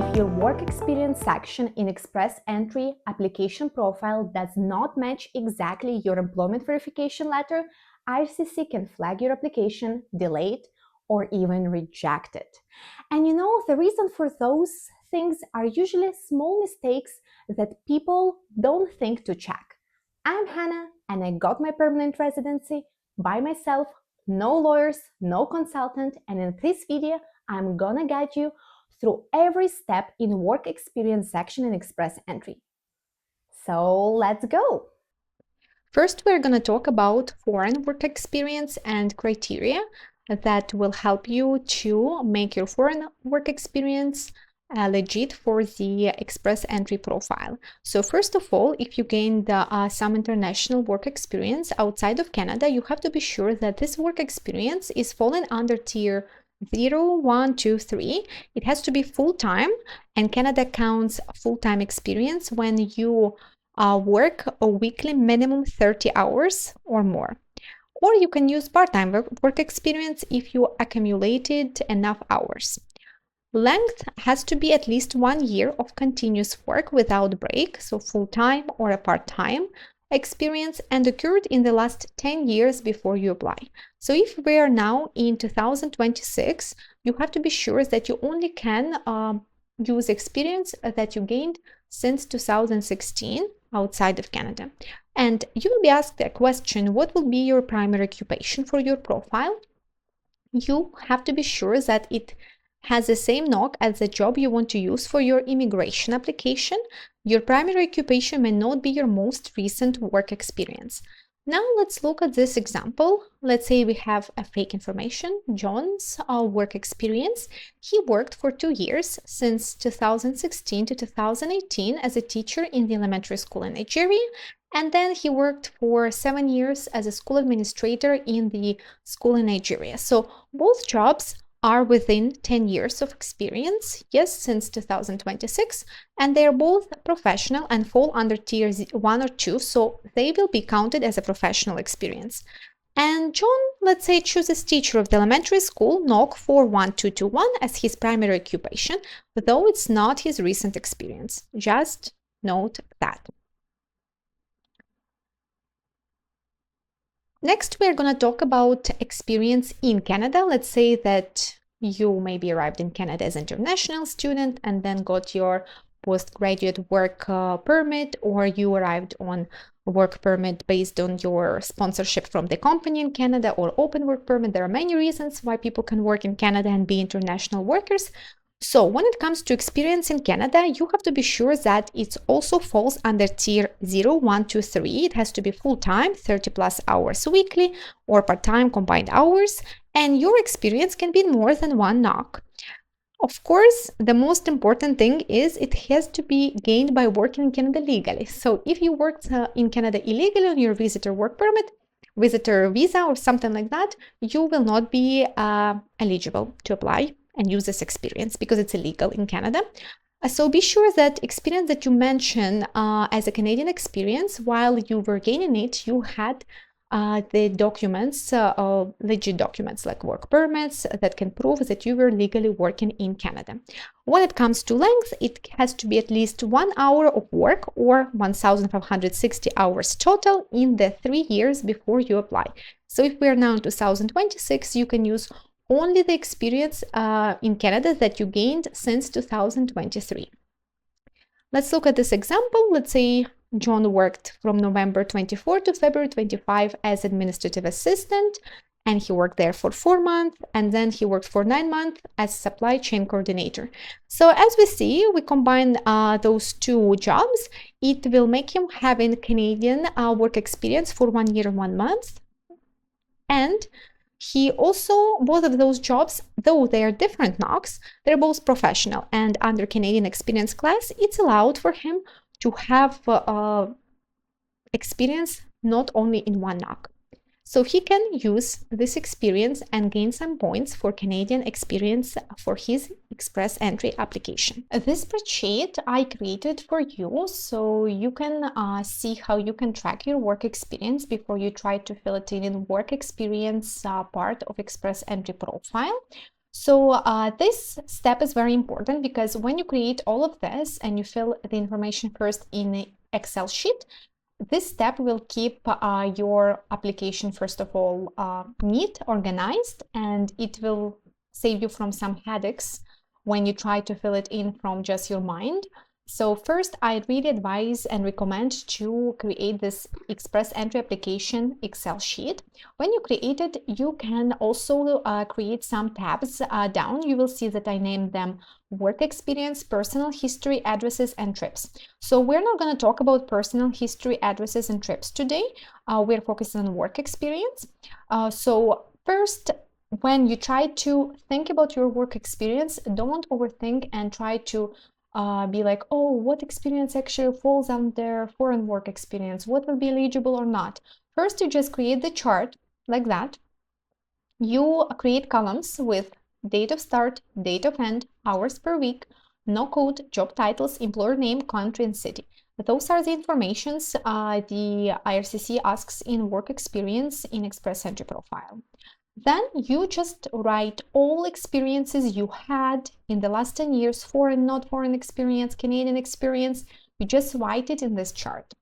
If your work experience section in Express Entry application profile does not match exactly your employment verification letter, IRCC can flag your application, delay it, or even reject it. And the reason for those things are usually small mistakes that people don't think to check. I'm Hannah, and I got my permanent residency by myself, no lawyers, no consultant, and in this video, I'm gonna guide you through every step in work experience section in Express Entry. So let's go! First, we're going to talk about foreign work experience and criteria that will help you to make your foreign work experience legit for the Express Entry profile. So first of all, if you gained some international work experience outside of Canada, you have to be sure that this work experience is falling under tier 0, 1, 2, 3. It has to be full-time, and Canada counts full-time experience when you work a weekly minimum 30 hours or more. Or you can use part-time work experience if you accumulated enough hours. Length has to be at least 1 year of continuous work without break, so full-time or a part-time experience, and occurred in the last 10 years before you apply. So if we are now in 2026, you have to be sure that you only can use experience that you gained since 2016 outside of Canada. And you will be asked a question, what will be your primary occupation for your profile? You have to be sure that it has the same knock as the job you want to use for your immigration application. Your primary occupation may not be your most recent work experience. Now let's look at this example. Let's say we have a fake information, John's work experience. He worked for 2 years, since 2016 to 2018, as a teacher in the elementary school in Nigeria. And then he worked for 7 years as a school administrator in the school in Nigeria. So both jobs are within 10 years of experience, yes, since 2026, and they're both professional and fall under tier 1 or 2, so they will be counted as a professional experience. And John, let's say, chooses teacher of the elementary school, knock 41221 as his primary occupation, though it's not his recent experience. Just note that. Next, we're going to talk about experience in Canada. Let's say that you maybe arrived in Canada as an international student and then got your postgraduate work permit, or you arrived on a work permit based on your sponsorship from the company in Canada, or open work permit. There are many reasons why people can work in Canada and be international workers. So when it comes to experience in Canada, you have to be sure that it also falls under tier 0, 1, 2, 3. It has to be full-time, 30 plus hours weekly, or part-time combined hours, and your experience can be more than 1 knock. Of course, the most important thing is it has to be gained by working in Canada legally. So if you worked in Canada illegally on your visitor work permit, visitor visa, or something like that, you will not be eligible to apply and use this experience because it's illegal in Canada. So be sure that experience that you mention as a Canadian experience, while you were gaining it, you had the documents, legit documents like work permits that can prove that you were legally working in Canada. When it comes to length, it has to be at least 1 hour of work or 1,560 hours total in the 3 years before you apply. So if we're now in 2026, you can use only the experience in Canada that you gained since 2023. Let's look at this example. Let's say John worked from November 24 to February 25 as administrative assistant, and he worked there for 4 months, and then he worked for 9 months as supply chain coordinator. So as we see, we combine those 2 jobs. It will make him having Canadian work experience for 1 year and 1 month. And he also, both of those jobs, though they are different knocks, they're both professional, and under Canadian experience class, it's allowed for him to have experience not only in 1 knock. So he can use this experience and gain some points for Canadian experience for his Express Entry application. This spreadsheet I created for you, so you can see how you can track your work experience before you try to fill it in work experience part of Express Entry profile. So this step is very important because when you create all of this and you fill the information first in an Excel sheet, this step will keep your application, first of all, neat, organized, and it will save you from some headaches when you try to fill it in from just your mind. So first, I really advise and recommend to create this Express Entry application Excel sheet. When you create it, you can also create some tabs down. You will see that I named them work experience, personal history, addresses, and trips. So we're not going to talk about personal history, addresses, and trips today. We're focusing on work experience. So first, when you try to think about your work experience, don't overthink and try to be like, oh, what experience actually falls under foreign work experience? What will be eligible or not? First, you just create the chart like that. You create columns with date of start, date of end, hours per week, no code, job titles, employer name, country, and city. Those are the informations the IRCC asks in work experience in Express Entry profile. Then you just write all experiences you had in the last 10 years, foreign, not foreign experience, Canadian experience. You just write it in this chart.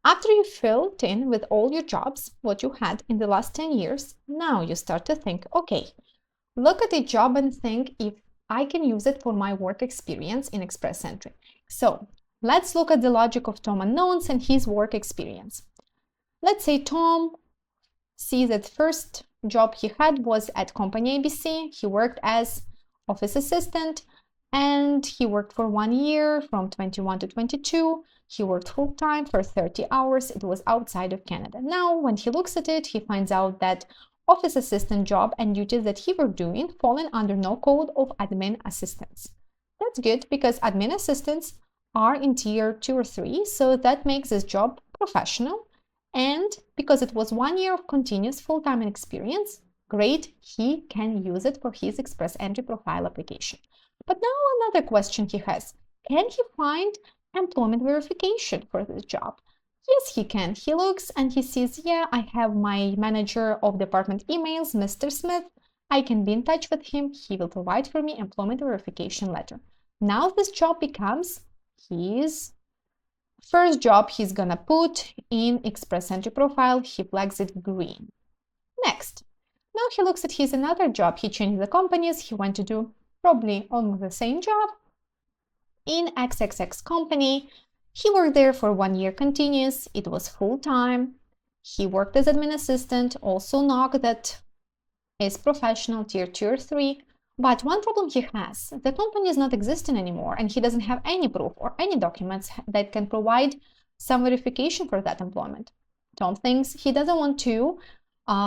After you filled in with all your jobs, what you had in the last 10 years, now you start to think, okay, look at a job and think if I can use it for my work experience in Express Entry. So let's look at the logic of Tom Unknowns and his work experience. Let's say Tom sees that first job he had was at company ABC. He worked as office assistant and he worked for 1 year from 21 to 22. He worked full-time for 30 hours. It was outside of Canada. Now, when he looks at it, he finds out that office assistant job and duties that he were doing fallen under no code of admin assistants. That's good because admin assistants are in tier 2 or 3, so that makes this job professional. And because it was 1 year of continuous full-time experience, great, he can use it for his Express Entry profile application. But now another question he has, can he find employment verification for this job? Yes, he can. He looks and he sees, yeah, I have my manager of department emails, Mr. Smith. I can be in touch with him. He will provide for me employment verification letter. Now this job becomes his first job he's gonna put in Express Entry profile. He flags it green. Next. Now he looks at his another job. He changed the companies. He went to do probably almost the same job in XXX company. He worked there for 1 year continuous. It was full-time. He worked as admin assistant, also NOC that is professional, tier 2 or 3. But one problem he has, the company is not existing anymore and he doesn't have any proof or any documents that can provide some verification for that employment. Tom thinks he doesn't want to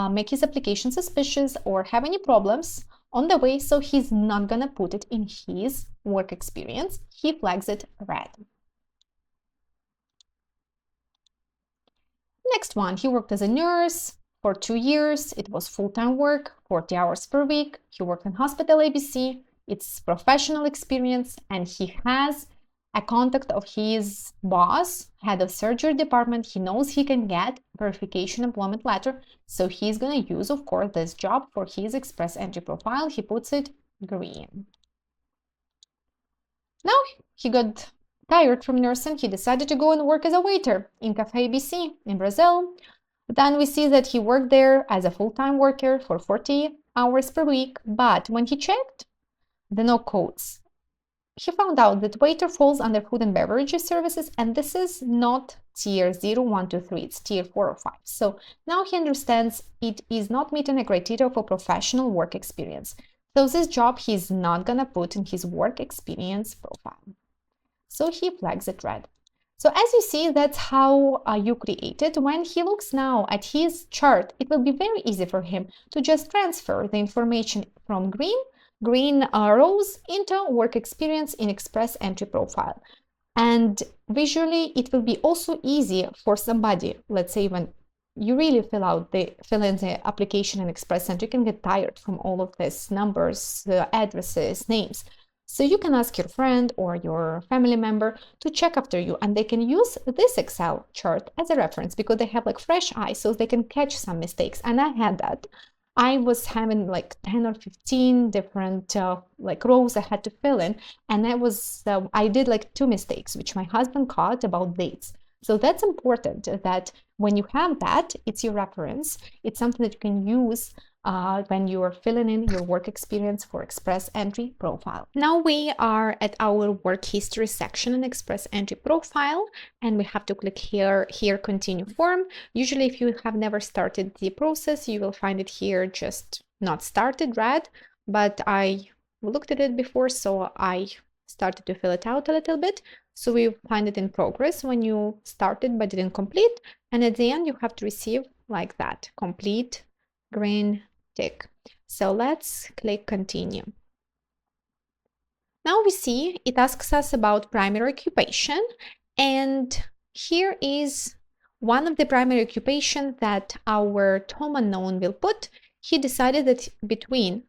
make his application suspicious or have any problems on the way, so he's not gonna put it in his work experience. He flags it red. Next one, he worked as a nurse for 2 years. It was full-time work, 40 hours per week. He worked in hospital ABC. It's professional experience, and he has a contact of his boss, head of surgery department. He knows he can get verification employment letter, so he's going to use, of course, this job for his Express Entry profile. He puts it green. Now he got tired from nursing. He decided to go and work as a waiter in Cafe ABC in Brazil. Then we see that he worked there as a full-time worker for 40 hours per week, but when he checked the no codes, he found out that waiter falls under food and beverages services, and this is not tier 0, 1, 2, 3, it's tier 4 or 5. So now he understands it is not meeting a criteria for professional work experience. So this job he's not gonna put in his work experience profile. So he flags it red. So as you see, that's how you create it. When he looks now at his chart, it will be very easy for him to just transfer the information from green rows into work experience in Express Entry profile. And visually, it will be also easy for somebody, let's say when you really fill in the application in Express Entry, you can get tired from all of this numbers, addresses, names. So you can ask your friend or your family member to check after you, and they can use this Excel chart as a reference because they have like fresh eyes, so they can catch some mistakes. And I had that. I was having like 10 or 15 different like rows I had to fill in, and I did like 2 mistakes, which my husband caught about dates. So that's important that when you have that, it's your reference. It's something that you can use when you are filling in your work experience for Express Entry profile. Now we are at our work history section in Express Entry profile, and we have to click here continue form. Usually if you have never started the process, you will find it here just not started, red, but I looked at it before, so I started to fill it out a little bit. So we find it in progress when you started but didn't complete, and at the end you have to receive like that, complete green tick. So let's click continue. Now we see it asks us about primary occupation, and here is one of the primary occupation that our Tom unknown will put. He decided that between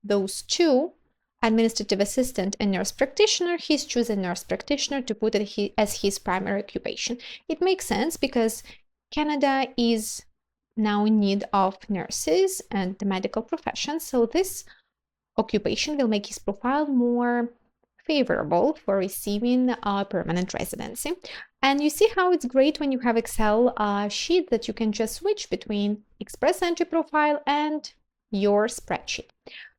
those two, administrative assistant and nurse practitioner, he's choosing nurse practitioner to put it as his primary occupation. It makes sense because Canada is now in need of nurses and the medical profession, so this occupation will make his profile more favorable for receiving a permanent residency. And you see how it's great when you have Excel sheet that you can just switch between Express Entry profile and your spreadsheet.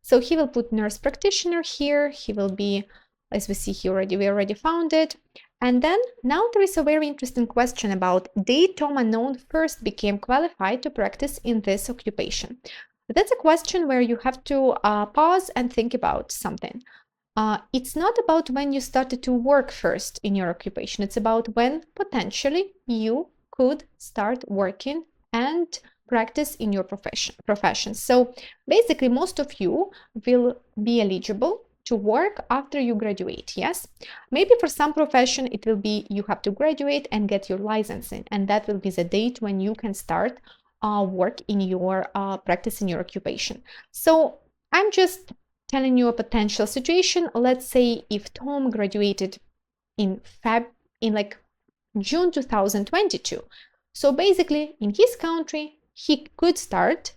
So he will put nurse practitioner here. He will be, as we see here already, we already found it. And then now there is a very interesting question about date Tom unknown first became qualified to practice in this occupation. That's a question where you have to pause and think about something. It's not about when you started to work first in your occupation. It's about when potentially you could start working and practice in your profession. So basically, most of you will be eligible to work after you graduate, yes? Maybe for some profession, it will be you have to graduate and get your licensing, and that will be the date when you can start work in your practice in your occupation. So I'm just telling you a potential situation. Let's say if Tom graduated in like June 2022. So basically in his country, he could start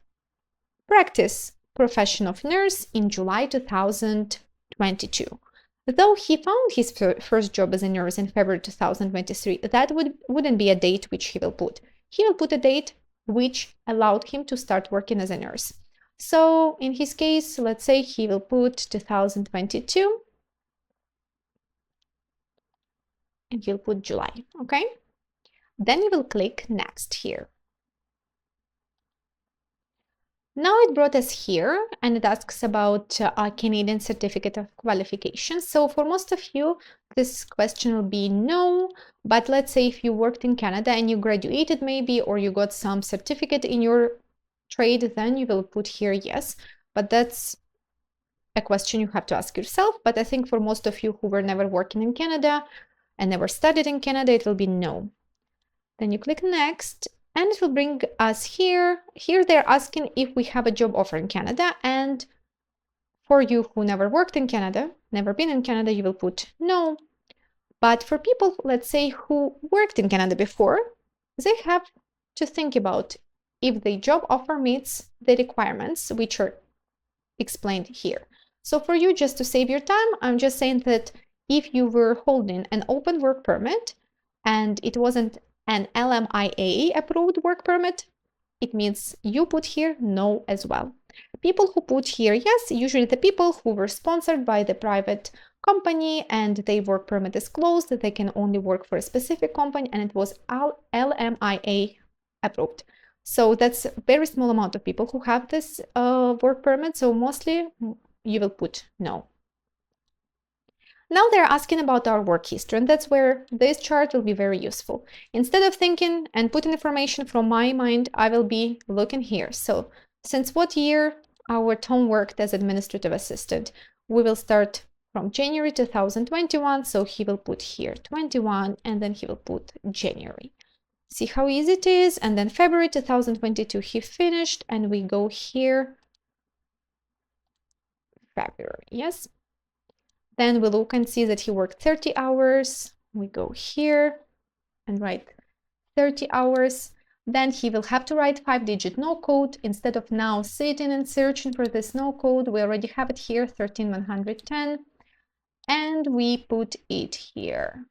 practice profession of nurse in July 2022. Though he found his first job as a nurse in February 2023, that wouldn't be a date which he will put. He will put a date which allowed him to start working as a nurse. So in his case, let's say he will put 2022 and he'll put July, okay? Then you will click next here. Now it brought us here and it asks about a Canadian Certificate of Qualification. So for most of you, this question will be no, but let's say if you worked in Canada and you graduated maybe, or you got some certificate in your trade, then you will put here yes, but that's a question you have to ask yourself. But I think for most of you who were never working in Canada and never studied in Canada, it will be no. Then you click next and it will bring us here. Here they're asking if we have a job offer in Canada, and for you who never worked in Canada, never been in Canada, you will put no. But for people, let's say, who worked in Canada before, they have to think about if the job offer meets the requirements which are explained here. So for you, just to save your time, I'm just saying that if you were holding an open work permit and it wasn't an LMIA approved work permit, it means you put here no as well. People who put here yes, usually the people who were sponsored by the private company and their work permit is closed, that they can only work for a specific company and it was LMIA approved. So that's a very small amount of people who have this work permit, so mostly you will put no. Now they're asking about our work history, and that's where this chart will be very useful. Instead of thinking and putting information from my mind, I will be looking here. So since what year our Tom worked as administrative assistant, we will start from January 2021, so he will put here 21 and then he will put January. See how easy it is. And then February 2022 he finished, and we go here February, yes. Then we look and see that he worked 30 hours. We go here and write 30 hours. then he will have to write 5-digit no code. Instead of now sitting and searching for this no code, we already have it here, 13110, and we put it here.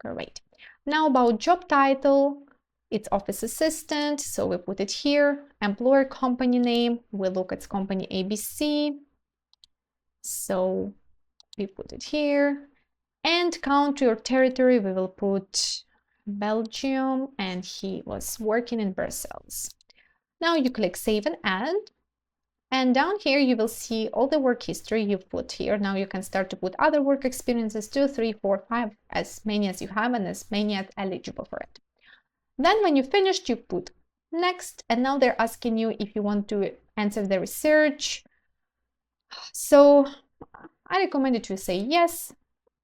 Great. Now about job title, it's office assistant, so we put it here. Employer company name, we look at company ABC, so we put it here. And country or territory, we will put Belgium, and he was working in Brussels. Now you click save and add, and down here you will see all the work history you've put here. Now you can start to put other work experiences, 2, 3, 4, 5, as many as you have and as many as eligible for it. Then when you finished, you put next, and now they're asking you if you want to answer the research. So I recommend you to say yes,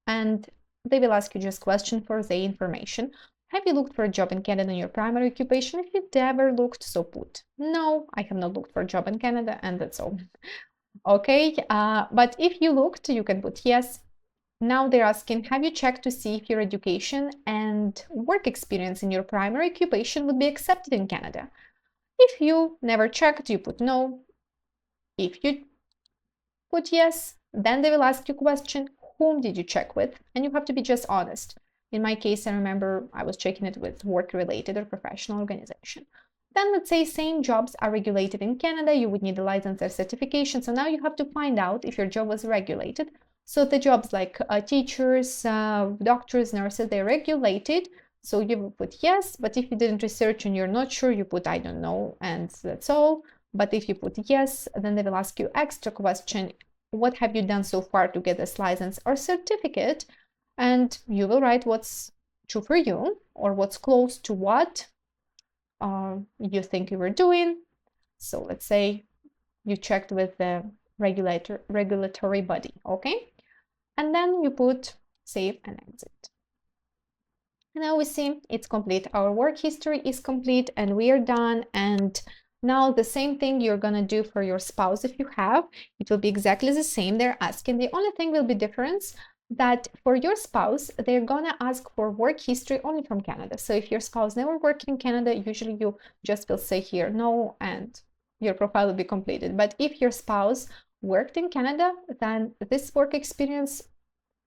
and they will ask you just question for the information. Have you looked for a job in Canada in your primary occupation? If you never looked, so put no, I have not looked for a job in Canada, and that's all. Okay, but if you looked, you can put yes. Now they're asking, have you checked to see if your education and work experience in your primary occupation would be accepted in Canada? If you never checked, you put no. If you put yes, then they will ask you a question, whom did you check with? And you have to be just honest. In my case, I remember I was checking it with work-related or professional organization. Then let's say same jobs are regulated in Canada, you would need a license or certification. So now you have to find out if your job was regulated. So the jobs like teachers, doctors, nurses, they're regulated. So you put yes, but if you didn't research and you're not sure, you put I don't know, and that's all. But if you put yes, then they will ask you extra question, what have you done so far to get this license or certificate? And you will write what's true for you, or what's close to what you think you were doing. So let's say you checked with the regulatory body, okay? And then you put save and exit. And now we see it's complete. Our work history is complete and we are done. And now the same thing you're gonna do for your spouse if you have. It will be exactly the same. They're asking. The only thing will be difference that for your spouse, they're gonna ask for work history only from Canada. So if your spouse never worked in Canada, usually you just will say here no, and your profile will be completed. But if your spouse worked in Canada, then this work experience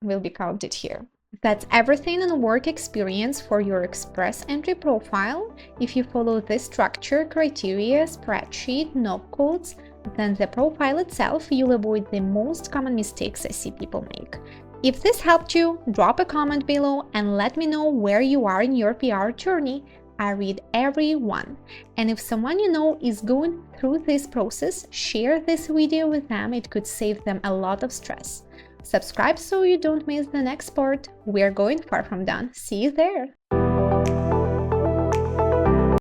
will be counted here. That's everything on work experience for your Express entry profile. If you follow this structure, criteria, spreadsheet, no codes, then the profile itself, you'll avoid the most common mistakes I see people make. If this helped you, drop a comment below and let me know where you are in your PR journey. I read every one. And if someone you know is going through this process, share this video with them. It could save them a lot of stress. Subscribe so you don't miss the next part. We're going far from done. See you there!